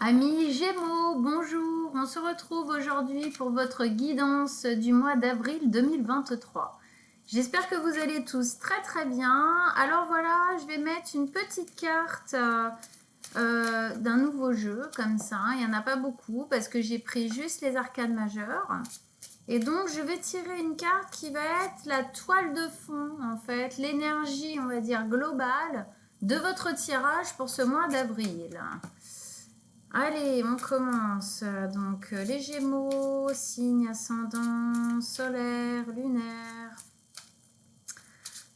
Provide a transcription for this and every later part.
Amis Gémeaux, bonjour, on se retrouve aujourd'hui pour votre guidance du mois d'avril 2023. J'espère que vous allez tous très bien. Alors voilà, je vais mettre une petite carte d'un nouveau jeu, comme ça. Il n'y en a pas beaucoup parce que j'ai pris juste les arcanes majeures. Et donc je vais tirer une carte qui va être la toile de fond, en fait, l'énergie, on va dire, globale de votre tirage pour ce mois d'avril. Allez, on commence. Donc, les Gémeaux, signe ascendant, solaire, lunaire.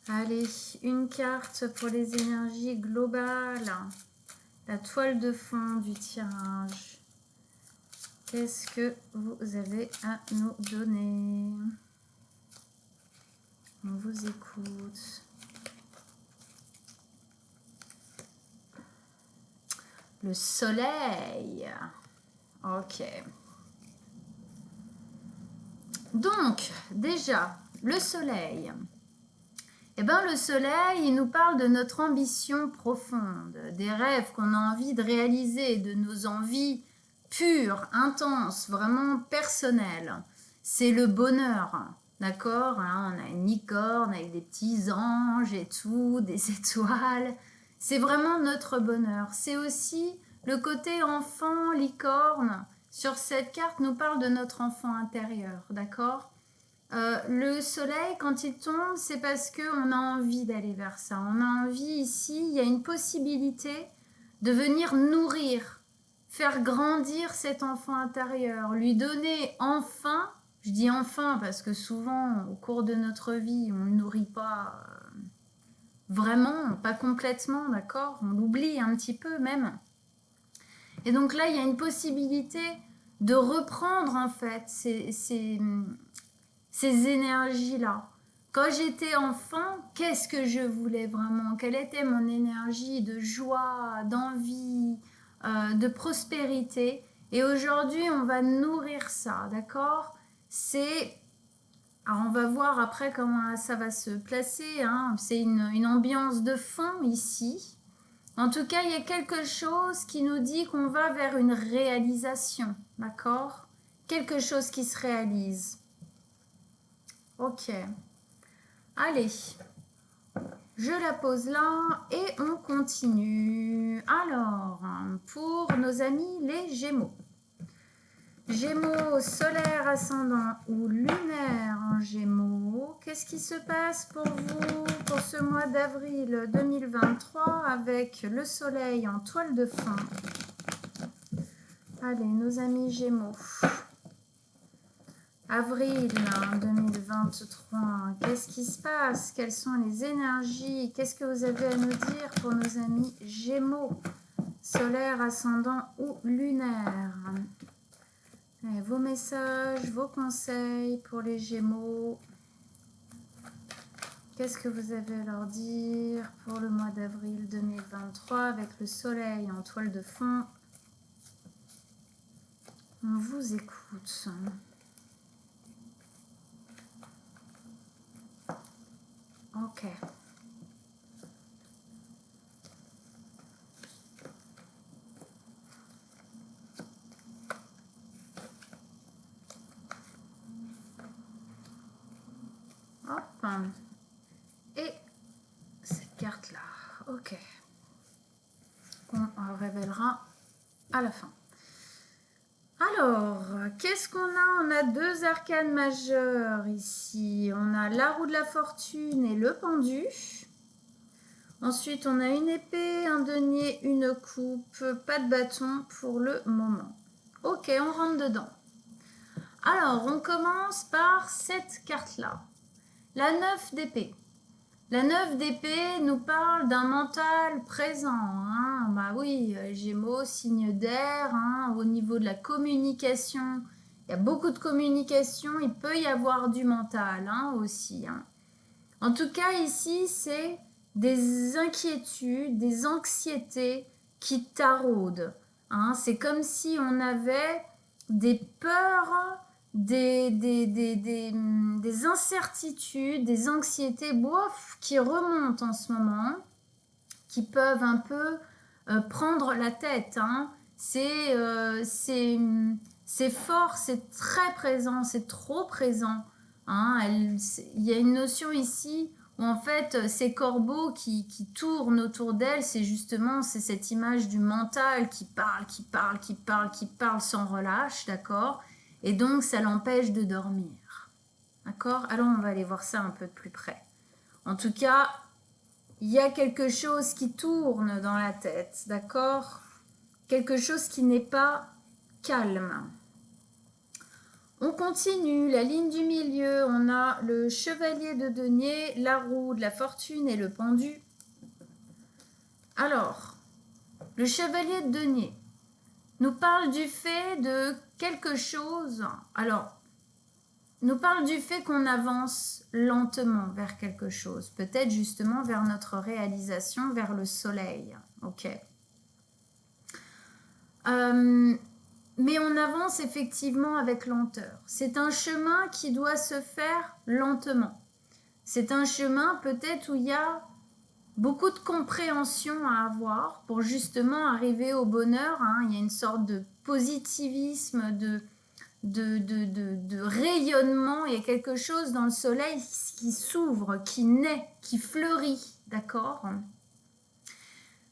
Allez, une carte pour les énergies globales. La toile de fond du tirage. Qu'est-ce que vous avez à nous donner? On vous écoute. Le soleil. Ok. Donc, déjà, le soleil. Eh bien, le soleil, il nous parle de notre ambition profonde, des rêves qu'on a envie de réaliser, de nos envies pures, intenses, vraiment personnelles. C'est le bonheur, d'accord? On a une licorne avec des petits anges et tout, des étoiles. C'est vraiment notre bonheur. C'est aussi le côté enfant, licorne. Sur cette carte, nous parle de notre enfant intérieur, d'accord? Le soleil, quand il tombe, c'est parce qu'on a envie d'aller vers ça. On a envie ici, il y a une possibilité de venir nourrir, faire grandir cet enfant intérieur, lui donner enfin, je dis enfin parce que souvent au cours de notre vie, on ne le nourrit pas vraiment, pas complètement, d'accord? On l'oublie un petit peu même. Et donc là, il y a une possibilité de reprendre en fait ces énergies-là. Quand j'étais enfant, qu'est-ce que je voulais vraiment? Quelle était mon énergie de joie, d'envie, de prospérité? Et aujourd'hui, on va nourrir ça, d'accord? Alors on va voir après comment ça va se placer, hein. C'est une ambiance de fond ici. En tout cas, il y a quelque chose qui nous dit qu'on va vers une réalisation, d'accord? Quelque chose qui se réalise. Ok. Allez, je la pose là et on continue. Alors, pour nos amis les Gémeaux. Gémeaux, solaire, ascendant ou lunaire en Gémeaux. Qu'est-ce qui se passe pour vous pour ce mois d'avril 2023 avec le soleil en toile de fond? Allez, nos amis Gémeaux. Avril 2023, qu'est-ce qui se passe? Quelles sont les énergies? Qu'est-ce que vous avez à nous dire pour nos amis Gémeaux, solaire, ascendant ou lunaire? Allez, vos messages, vos conseils pour les Gémeaux. Qu'est-ce que vous avez à leur dire pour le mois d'avril 2023 avec le soleil en toile de fond? On vous écoute. Ok. Hop. Et cette carte-là. Ok. On révélera à la fin. Alors, qu'est-ce qu'on a? On a deux arcanes majeures ici. On a la roue de la fortune et le pendu. Ensuite, on a une épée, un denier, une coupe, pas de bâton pour le moment. Ok, on rentre dedans. Alors, on commence par cette carte-là. La 9 d'épée. La 9 d'épée nous parle d'un mental présent. Hein. Bah oui, Gémeaux, signe d'air, hein, au niveau de la communication. Il y a beaucoup de communication, il peut y avoir du mental hein, aussi. Hein. En tout cas, ici, c'est des inquiétudes, des anxiétés qui taraudent. Hein. C'est comme si on avait des peurs, des incertitudes, des anxiétés qui remontent en ce moment, qui peuvent un peu prendre la tête. Hein. c'est fort, c'est très présent, c'est trop présent. Hein. Il y a une notion ici où en fait ces corbeaux qui tournent autour d'elle, c'est cette image du mental qui parle, qui parle, qui parle, qui parle sans relâche, d'accord? Et donc ça l'empêche de dormir. D'accord? Alors on va aller voir ça un peu de plus près. En tout cas, il y a quelque chose qui tourne dans la tête, d'accord? Quelque chose qui n'est pas calme. On continue, la ligne du milieu, on a le chevalier de denier, la roue de la fortune et le pendu. Alors, le chevalier de denier nous parle du fait de quelque chose, nous parle du fait qu'on avance lentement vers quelque chose, peut-être justement vers notre réalisation, vers le soleil. Ok. Mais on avance effectivement avec lenteur. C'est un chemin qui doit se faire lentement. C'est un chemin peut-être où il y a beaucoup de compréhension à avoir pour justement arriver au bonheur. Hein. Il y a une sorte de positivisme, de rayonnement. Il y a quelque chose dans le soleil qui s'ouvre, qui naît, qui fleurit. D'accord ?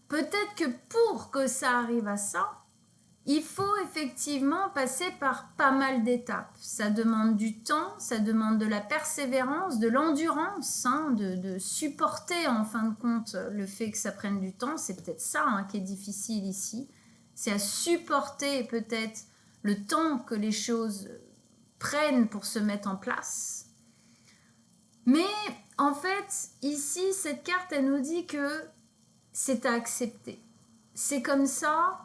Peut-être que pour que ça arrive à ça, il faut effectivement passer par pas mal d'étapes. Ça demande du temps, ça demande de la persévérance, de l'endurance, hein, de supporter en fin de compte le fait que ça prenne du temps. C'est peut-être ça hein, qui est difficile ici. C'est à supporter peut-être le temps que les choses prennent pour se mettre en place. Mais en fait, ici, cette carte, elle nous dit que c'est à accepter. C'est comme ça.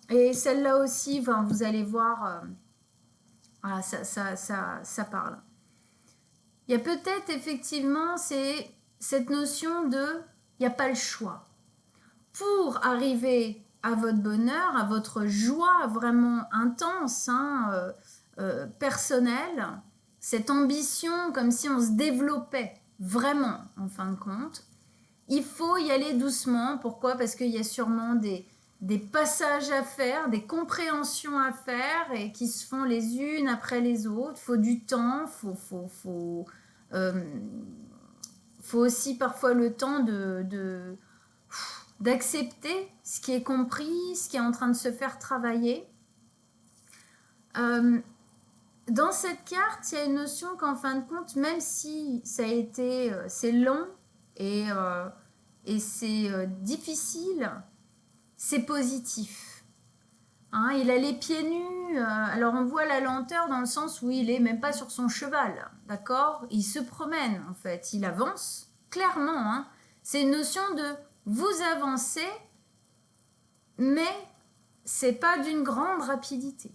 Et celle-là aussi, ben, vous allez voir, voilà, ça parle. Il y a peut-être effectivement cette notion de il n'y a pas le choix. Pour arriver à votre bonheur, à votre joie vraiment intense, hein, personnelle, cette ambition comme si on se développait vraiment en fin de compte, il faut y aller doucement. Pourquoi ? Parce qu'il y a sûrement des passages à faire, des compréhensions à faire et qui se font les unes après les autres. Il faut du temps, faut aussi parfois le temps d'accepter ce qui est compris, ce qui est en train de se faire travailler. Dans cette carte, il y a une notion qu'en fin de compte, même si ça a été, c'est long et c'est difficile, c'est positif. Hein, il a les pieds nus, alors on voit la lenteur dans le sens où il est même pas sur son cheval, d'accord ? Il se promène en fait, il avance, clairement. Hein, c'est une notion de vous avancez, mais c'est pas d'une grande rapidité.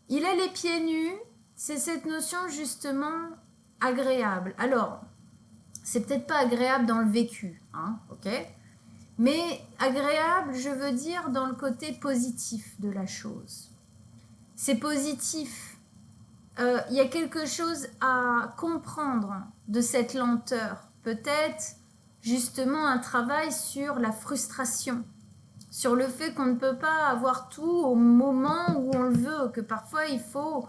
Il a les pieds nus, c'est cette notion justement agréable. Alors, c'est peut-être pas agréable dans le vécu, hein, ok ? Mais agréable, je veux dire dans le côté positif de la chose. C'est positif. Il y a quelque chose à comprendre de cette lenteur. Peut-être justement un travail sur la frustration, sur le fait qu'on ne peut pas avoir tout au moment où on le veut, que parfois il faut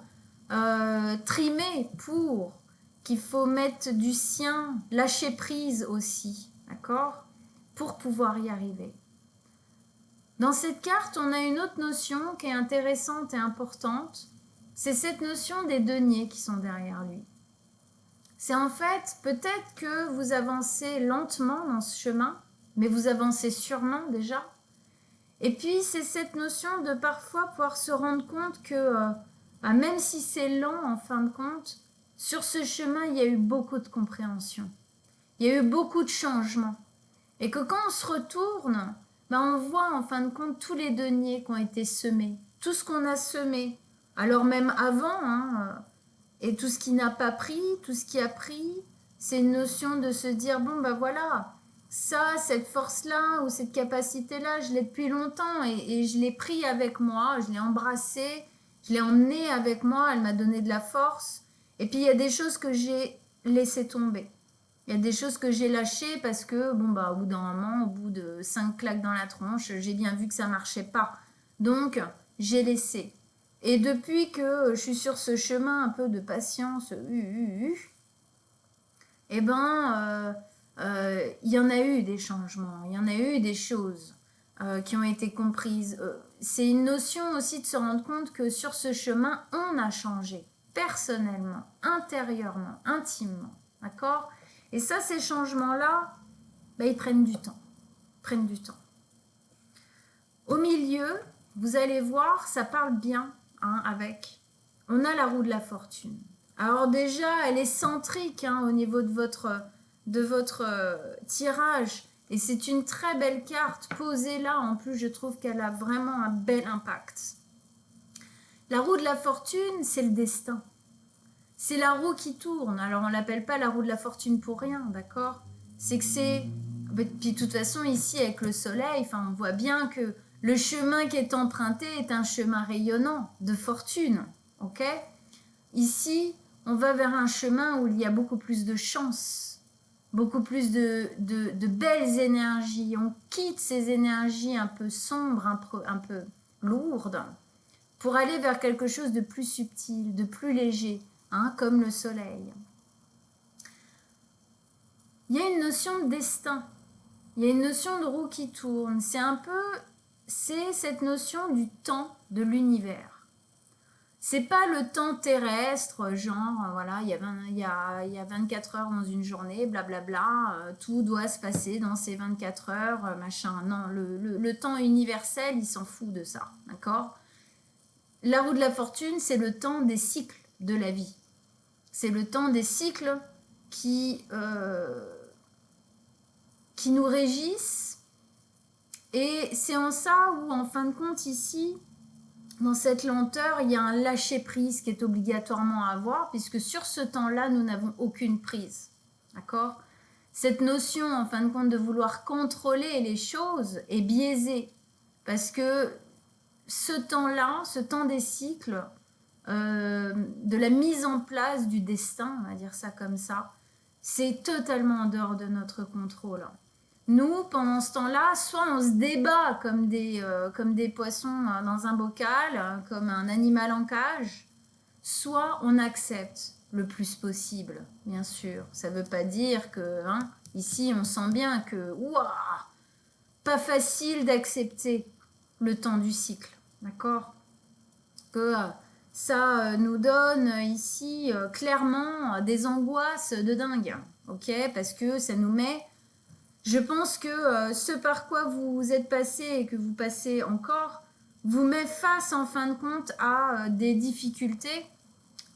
trimer pour, qu'il faut mettre du sien, lâcher prise aussi, d'accord ? Pour pouvoir y arriver. Dans cette carte, on a une autre notion qui est intéressante et importante. C'est cette notion des deniers qui sont derrière lui. C'est en fait, peut-être que vous avancez lentement dans ce chemin, mais vous avancez sûrement déjà. Et puis, c'est cette notion de parfois pouvoir se rendre compte que, même si c'est lent en fin de compte, sur ce chemin, il y a eu beaucoup de compréhension. Il y a eu beaucoup de changements. Et que quand on se retourne, ben on voit en fin de compte tous les deniers qui ont été semés, tout ce qu'on a semé, alors même avant, hein, et tout ce qui n'a pas pris, tout ce qui a pris, c'est une notion de se dire, bon ben voilà, ça, cette force-là ou cette capacité-là, je l'ai depuis longtemps et je l'ai pris avec moi, je l'ai embrassée, je l'ai emmenée avec moi, elle m'a donné de la force. Et puis il y a des choses que j'ai laissées tomber. Il y a des choses que j'ai lâchées parce que, bon, bah, au bout d'un moment, au bout de 5 claques dans la tronche, j'ai bien vu que ça marchait pas. Donc, j'ai laissé. Et depuis que je suis sur ce chemin un peu de patience, eh ben, il y en a eu des changements, il y en a eu des choses qui ont été comprises. C'est une notion aussi de se rendre compte que sur ce chemin, on a changé, personnellement, intérieurement, intimement, d'accord? Et ça, ces changements-là, ben, ils prennent du temps, prennent du temps. Au milieu, vous allez voir, ça parle bien avec. On a la roue de la fortune. Alors déjà, elle est centrique au niveau de votre tirage. Et c'est une très belle carte. Posée là, en plus, je trouve qu'elle a vraiment un bel impact. La roue de la fortune, c'est le destin. C'est la roue qui tourne. Alors, on ne l'appelle pas la roue de la fortune pour rien, d'accord? C'est que c'est... Puis, de toute façon, ici, avec le soleil, on voit bien que le chemin qui est emprunté est un chemin rayonnant de fortune, ok? Ici, on va vers un chemin où il y a beaucoup plus de chance, beaucoup plus de belles énergies. On quitte ces énergies un peu sombres, un peu lourdes, pour aller vers quelque chose de plus subtil, de plus léger, comme le soleil. Il y a une notion de destin, il y a une notion de roue qui tourne. C'est cette notion du temps de l'univers. C'est pas le temps terrestre, genre, voilà, il y a 24 heures dans une journée, blablabla, tout doit se passer dans ces 24 heures, machin. Non, le temps universel, il s'en fout de ça, d'accord? La roue de la fortune, c'est le temps des cycles de la vie. C'est le temps des cycles qui nous régissent. Et c'est en ça où, en fin de compte, ici, dans cette lenteur, il y a un lâcher-prise qui est obligatoirement à avoir, puisque sur ce temps-là, nous n'avons aucune prise. D'accord? Cette notion, en fin de compte, de vouloir contrôler les choses est biaisée, parce que ce temps-là, ce temps des cycles, de la mise en place du destin, on va dire ça comme ça, c'est totalement en dehors de notre contrôle. Nous, pendant ce temps-là, soit on se débat comme des poissons dans un bocal, comme un animal en cage, soit on accepte le plus possible, bien sûr. Ça ne veut pas dire que, ici, on sent bien que, pas facile d'accepter le temps du cycle, d'accord? Que ça nous donne ici clairement des angoisses de dingue, ok? Parce que ça nous met... Je pense que ce par quoi vous êtes passé et que vous passez encore vous met face en fin de compte à des difficultés,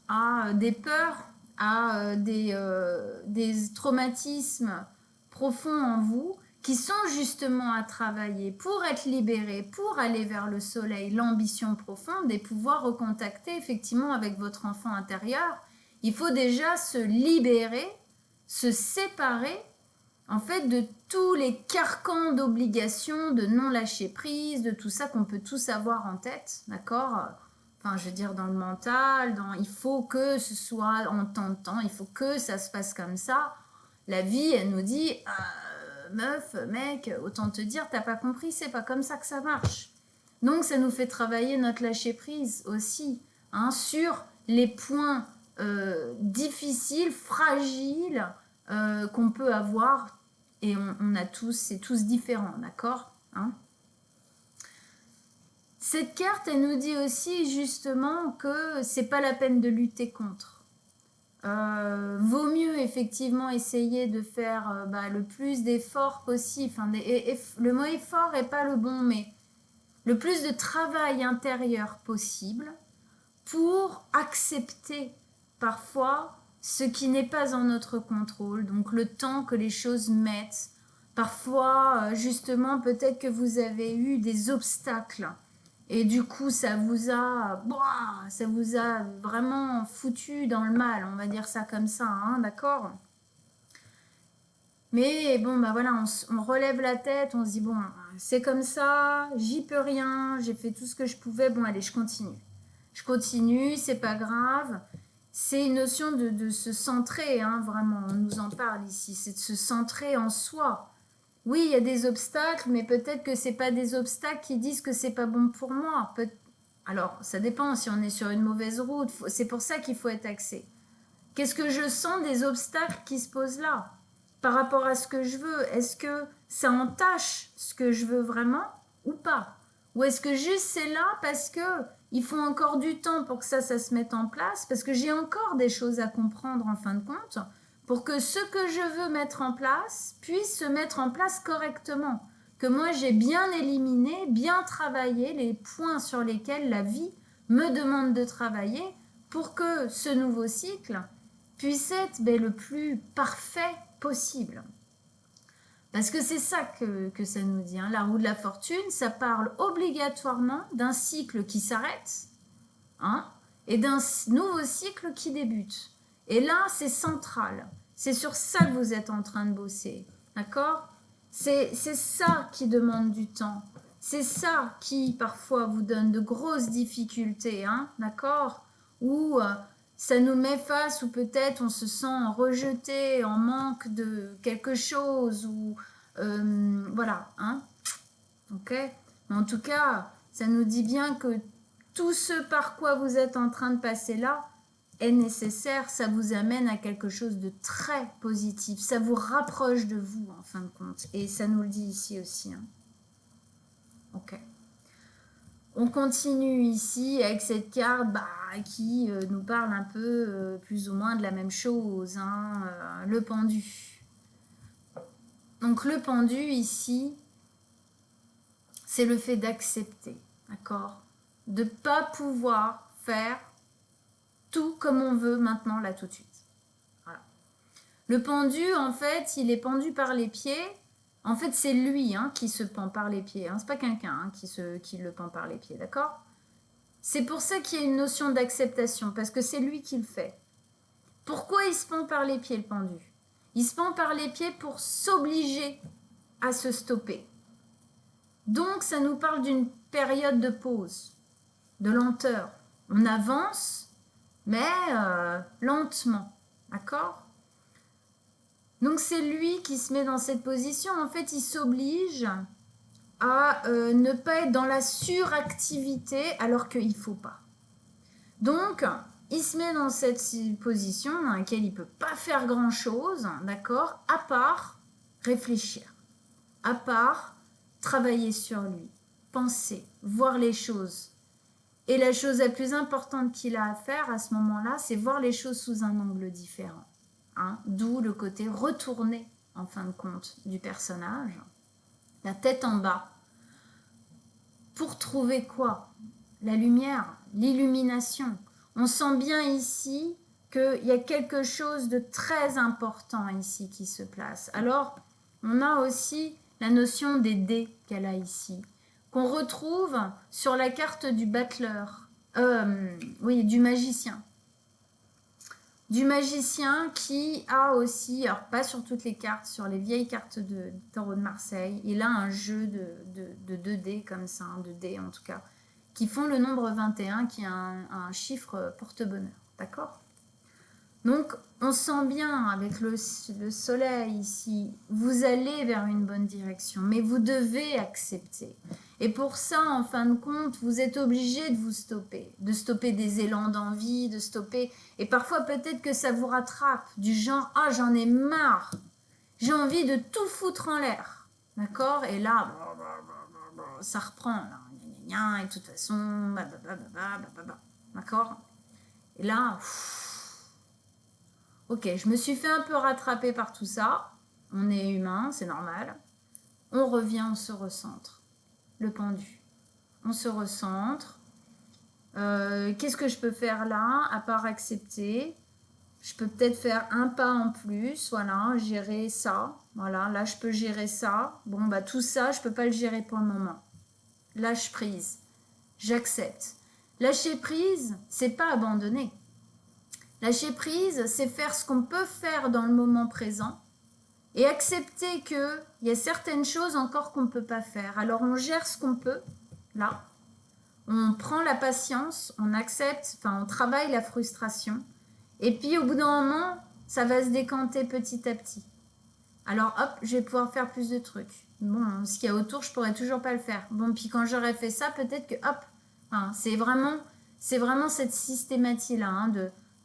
à des peurs, à des traumatismes profonds en vous qui sont justement à travailler pour être libérés, pour aller vers le soleil, l'ambition profonde et pouvoir recontacter effectivement avec votre enfant intérieur. Il faut déjà se libérer, se séparer en fait de tous les carcans d'obligation, de non lâcher prise, de tout ça qu'on peut tous avoir en tête, d'accord? Enfin, je veux dire dans le mental, il faut que ce soit en tant de temps, il faut que ça se passe comme ça. La vie, elle nous dit, meuf, mec, autant te dire, t'as pas compris, c'est pas comme ça que ça marche. Donc, ça nous fait travailler notre lâcher prise aussi, sur les points difficiles, fragiles qu'on peut avoir. Et on a tous, c'est tous différents, d'accord? Cette carte, elle nous dit aussi justement que c'est pas la peine de lutter contre. Vaut mieux effectivement essayer de faire le plus d'efforts possible. Le mot effort n'est pas le bon, mais le plus de travail intérieur possible pour accepter parfois ce qui n'est pas en notre contrôle, donc le temps que les choses mettent. Parfois, justement, peut-être que vous avez eu des obstacles et du coup, ça vous a vraiment foutu dans le mal, on va dire ça comme ça, d'accord? Mais bon, voilà, on relève la tête, on se dit, bon, c'est comme ça, j'y peux rien, j'ai fait tout ce que je pouvais, bon, allez, je continue. Je continue, c'est pas grave. c'est une notion de se centrer, hein, vraiment, on nous en parle ici, c'est de se centrer en soi. Oui, il y a des obstacles, mais peut-être que c'est pas des obstacles qui disent que c'est pas bon pour moi. Alors, ça dépend si on est sur une mauvaise route, c'est pour ça qu'il faut être axé. Qu'est-ce que je sens des obstacles qui se posent là par rapport à ce que je veux? Est-ce que ça entache ce que je veux vraiment ou pas? Ou est-ce que juste c'est là parce que il faut encore du temps pour que ça se mette en place, parce que j'ai encore des choses à comprendre en fin de compte, pour que ce que je veux mettre en place puisse se mettre en place correctement, que moi j'ai bien éliminé, bien travaillé les points sur lesquels la vie me demande de travailler pour que ce nouveau cycle puisse être le plus parfait possible. Parce que c'est ça que ça nous dit. Hein. La roue de la fortune, ça parle obligatoirement d'un cycle qui s'arrête, hein, et d'un nouveau cycle qui débute. Et là, c'est central. C'est sur ça que vous êtes en train de bosser. D'accord? C'est ça qui demande du temps. C'est ça qui, parfois, vous donne de grosses difficultés. Hein, d'accord? Ou ça nous met face, ou peut-être on se sent rejeté, en manque de quelque chose, ou voilà. Hein, ok? Mais en tout cas, ça nous dit bien que tout ce par quoi vous êtes en train de passer là est nécessaire, ça vous amène à quelque chose de très positif, ça vous rapproche de vous en fin de compte, et ça nous le dit ici aussi. Hein. Ok. On continue ici avec cette carte qui nous parle un peu plus ou moins de la même chose, hein, le pendu. Donc le pendu ici, c'est le fait d'accepter, d'accord? De ne pas pouvoir faire tout comme on veut maintenant, là, tout de suite. Voilà. Le pendu, en fait, il est pendu par les pieds. En fait, c'est lui qui se pend par les pieds. Hein. C'est pas quelqu'un qui le pend par les pieds, d'accord? C'est pour ça qu'il y a une notion d'acceptation, parce que c'est lui qui le fait. Pourquoi il se pend par les pieds, le pendu? Il se pend par les pieds pour s'obliger à se stopper. Donc, ça nous parle d'une période de pause, de lenteur. On avance, mais lentement, d'accord? Donc c'est lui qui se met dans cette position. En fait, il s'oblige à ne pas être dans la suractivité alors qu'il ne faut pas. Donc, il se met dans cette position dans laquelle il ne peut pas faire grand-chose, d'accord, à part réfléchir, à part travailler sur lui, penser, voir les choses. Et la chose la plus importante qu'il a à faire à ce moment-là, c'est voir les choses sous un angle différent. Hein, d'où le côté retourné, en fin de compte, du personnage. La tête en bas. Pour trouver quoi? La lumière, l'illumination. On sent bien ici qu'il y a quelque chose de très important ici qui se place. Alors, on a aussi la notion des dés qu'elle a ici, qu'on retrouve sur la carte du battleur, oui, du magicien. Du magicien qui a aussi, alors pas sur toutes les cartes, sur les vieilles cartes de Tarot de Marseille, il a un jeu de 2 dés comme ça, 2 dés en tout cas, qui font le nombre 21, qui est un chiffre porte-bonheur, d'accord? Donc on sent bien avec le soleil ici, vous allez vers une bonne direction, mais vous devez accepter. Et pour ça, en fin de compte, vous êtes obligé de stopper des élans d'envie, de stopper. Et parfois, peut-être que ça vous rattrape, du genre « Ah, j'en ai marre, j'ai envie de tout foutre en l'air. » D'accord? Et là, ça reprend. Là. Et de toute façon, d'accord? Et là, ok, je me suis fait un peu rattraper par tout ça. On est humain, c'est normal. On revient, on se recentre. Le pendu. On se recentre. Qu'est-ce que je peux faire là, à part accepter? Je peux peut-être faire un pas en plus, voilà, gérer ça. Voilà, là, je peux gérer ça. Bon, tout ça, je ne peux pas le gérer pour le moment. Lâche prise. J'accepte. Lâcher prise, c'est pas abandonner. Lâcher prise, c'est faire ce qu'on peut faire dans le moment présent et accepter qu'il y a certaines choses encore qu'on ne peut pas faire. Alors, on gère ce qu'on peut, là. On prend la patience, on accepte, on travaille la frustration Et puis au bout d'un moment, ça va se décanter petit à petit. Alors hop, je vais pouvoir faire plus de trucs. Bon, ce qu'il y a autour, je pourrais toujours pas le faire. Bon, puis quand j'aurai fait ça, peut-être que hop, hein, c'est vraiment cette systématie-là, hein,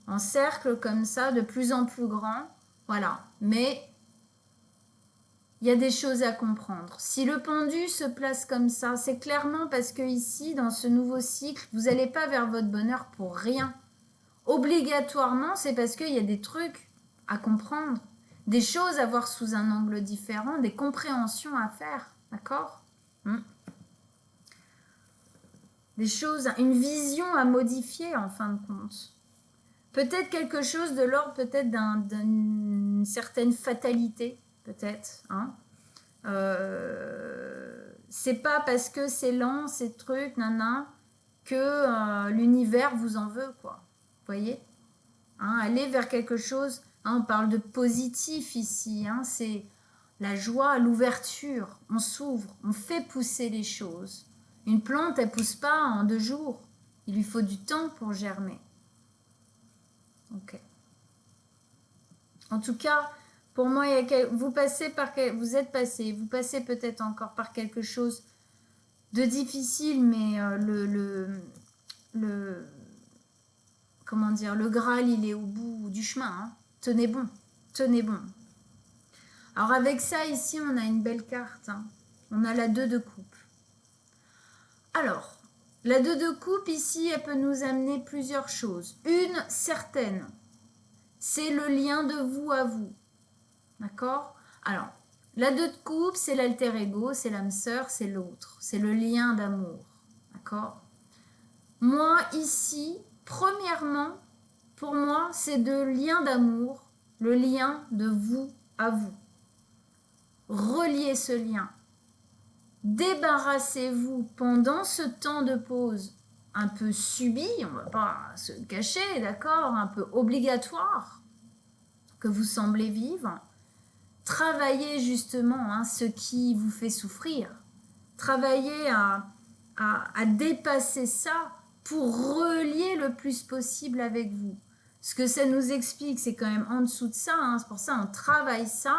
en cercle comme ça, de plus en plus grand. Voilà. Mais il y a des choses à comprendre. Si le pendu se place comme ça, c'est clairement parce que ici, dans ce nouveau cycle, vous n'allez pas vers votre bonheur pour rien. Obligatoirement, c'est parce qu'il y a des trucs à comprendre, des choses à voir sous un angle différent, des compréhensions à faire, d'accord? Des choses, une vision à modifier en fin de compte. Peut-être quelque chose de l'ordre, peut-être d'une certaine fatalité, peut-être. Hein, c'est pas parce que c'est lent, ces trucs, que l'univers vous en veut, quoi. Vous voyez? Hein, aller vers quelque chose, hein, on parle de positif ici, hein, c'est la joie, l'ouverture, on s'ouvre, on fait pousser les choses. Une plante, elle pousse pas en 2 jours, il lui faut du temps pour germer. Ok. En tout cas, pour moi, vous passez peut-être encore par quelque chose de difficile, mais comment dire, le Graal, il est au bout du chemin. Hein. Tenez bon, tenez bon. Alors avec ça, ici, on a une belle carte. Hein. On a la 2 de coupe. Alors, la 2 de coupe, ici, elle peut nous amener plusieurs choses. Une certaine, c'est le lien de vous à vous. D'accord? Alors, la 2 de coupe, c'est l'alter ego, c'est l'âme sœur, c'est l'autre. C'est le lien d'amour. D'accord? Moi, ici, premièrement, pour moi, c'est de lien d'amour, le lien de vous à vous. Reliez ce lien. Débarrassez-vous pendant ce temps de pause un peu subi, on ne va pas se cacher, d'accord, un peu obligatoire, que vous semblez vivre. Travaillez justement hein, ce qui vous fait souffrir. Travaillez à dépasser ça pour relier le plus possible avec vous. Ce que ça nous explique, c'est quand même en dessous de ça. Hein, c'est pour ça qu'on travaille ça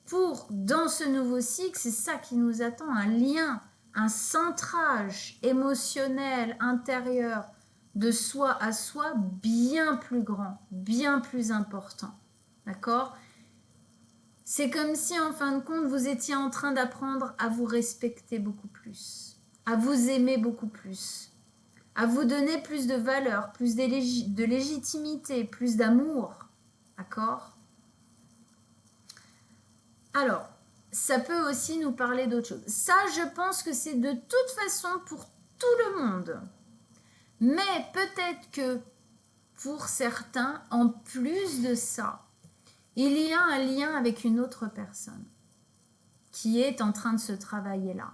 pour, dans ce nouveau cycle, c'est ça qui nous attend, un lien, un centrage émotionnel intérieur de soi à soi bien plus grand, bien plus important. D'accord ? C'est comme si, en fin de compte, vous étiez en train d'apprendre à vous respecter beaucoup plus, à vous aimer beaucoup plus, à vous donner plus de valeur, plus de légitimité, plus d'amour. D'accord ? Alors, ça peut aussi nous parler d'autre chose. Ça, je pense que c'est de toute façon pour tout le monde. Mais peut-être que pour certains, en plus de ça, il y a un lien avec une autre personne qui est en train de se travailler là.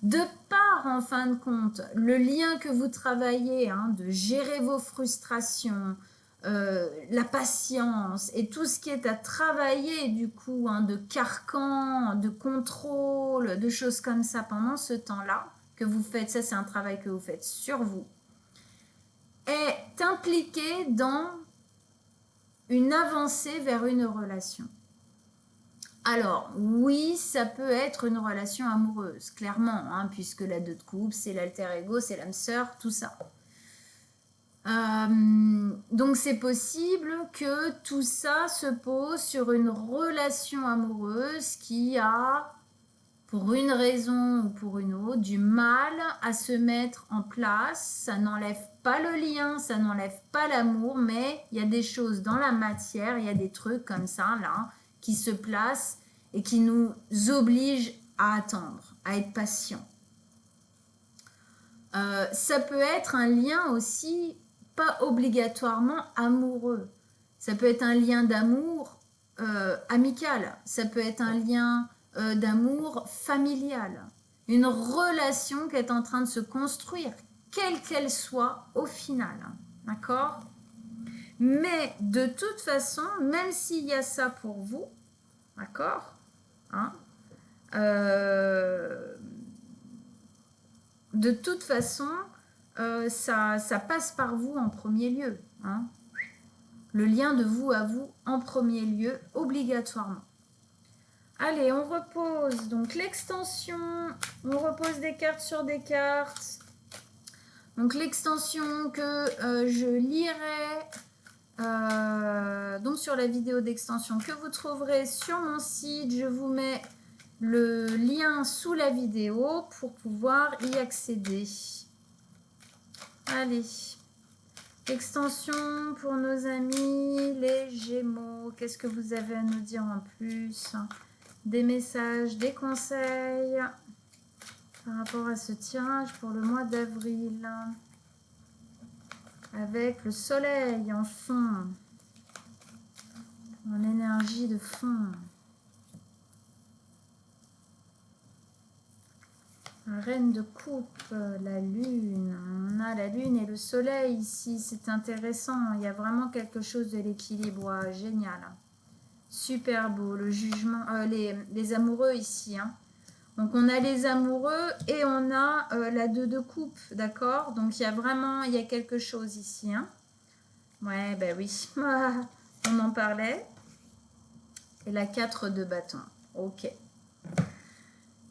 De par, en fin de compte, le lien que vous travaillez, hein, de gérer vos frustrations, la patience et tout ce qui est à travailler du coup, hein, de carcan, de contrôle, de choses comme ça pendant ce temps-là que vous faites, ça c'est un travail que vous faites sur vous, est impliqué dans une avancée vers une relation. Alors, oui, ça peut être une relation amoureuse, clairement, hein, puisque la 2 de coupe, c'est l'alter ego, c'est l'âme sœur, tout ça. Donc, c'est possible que tout ça se pose sur une relation amoureuse qui a, pour une raison ou pour une autre, du mal à se mettre en place. Ça n'enlève pas le lien, ça n'enlève pas l'amour, mais il y a des choses dans la matière, il y a des trucs comme ça, là, qui se placent et qui nous obligent à attendre, à être patient. Ça peut être un lien aussi, pas obligatoirement amoureux. Ça peut être un lien d'amour amical, ça peut être un lien d'amour familial. Une relation qui est en train de se construire, quelle qu'elle soit au final. D'accord ? Mais de toute façon, même s'il y a ça pour vous, d'accord, hein, de toute façon, ça passe par vous en premier lieu. Hein. le lien de vous à vous en premier lieu, obligatoirement. Allez, on repose donc l'extension, on repose des cartes sur des cartes. Donc l'extension que je lirai donc sur la vidéo d'extension que vous trouverez sur mon site, je vous mets le lien sous la vidéo pour pouvoir y accéder. Allez, extension pour nos amis les Gémeaux. Qu'est-ce que vous avez à nous dire en plus? Des messages, des conseils par rapport à ce tirage pour le mois d'avril. Avec le soleil en fond, en énergie de fond. La reine de coupe, la lune. On a la lune et le soleil ici, c'est intéressant. Il y a vraiment quelque chose de l'équilibre. Génial. Super beau. Le jugement, les amoureux ici. Hein. Donc on a les amoureux et on a la 2 de coupe, d'accord? Donc il y a quelque chose ici. Hein. Ouais, ben oui. On en parlait. Et la 4 de bâton. Ok.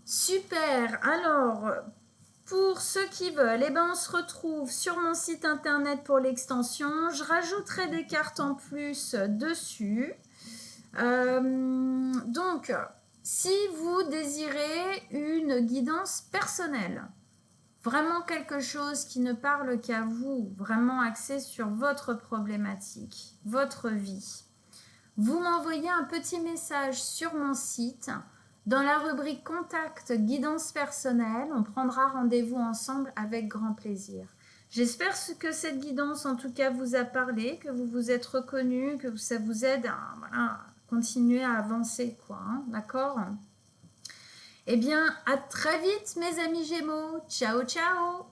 Super. Alors, pour ceux qui veulent, eh ben, on se retrouve sur mon site internet pour l'extension. Je rajouterai des cartes en plus dessus. Donc, si vous désirez une guidance personnelle, vraiment quelque chose qui ne parle qu'à vous, vraiment axé sur votre problématique, votre vie, vous m'envoyez un petit message sur mon site. Dans la rubrique Contact guidance personnelle, on prendra rendez-vous ensemble avec grand plaisir. J'espère que cette guidance, en tout cas, vous a parlé, que vous vous êtes reconnu, que ça vous aide à continuer à avancer, quoi. Hein, d'accord ? Eh bien, à très vite, mes amis Gémeaux. Ciao, ciao!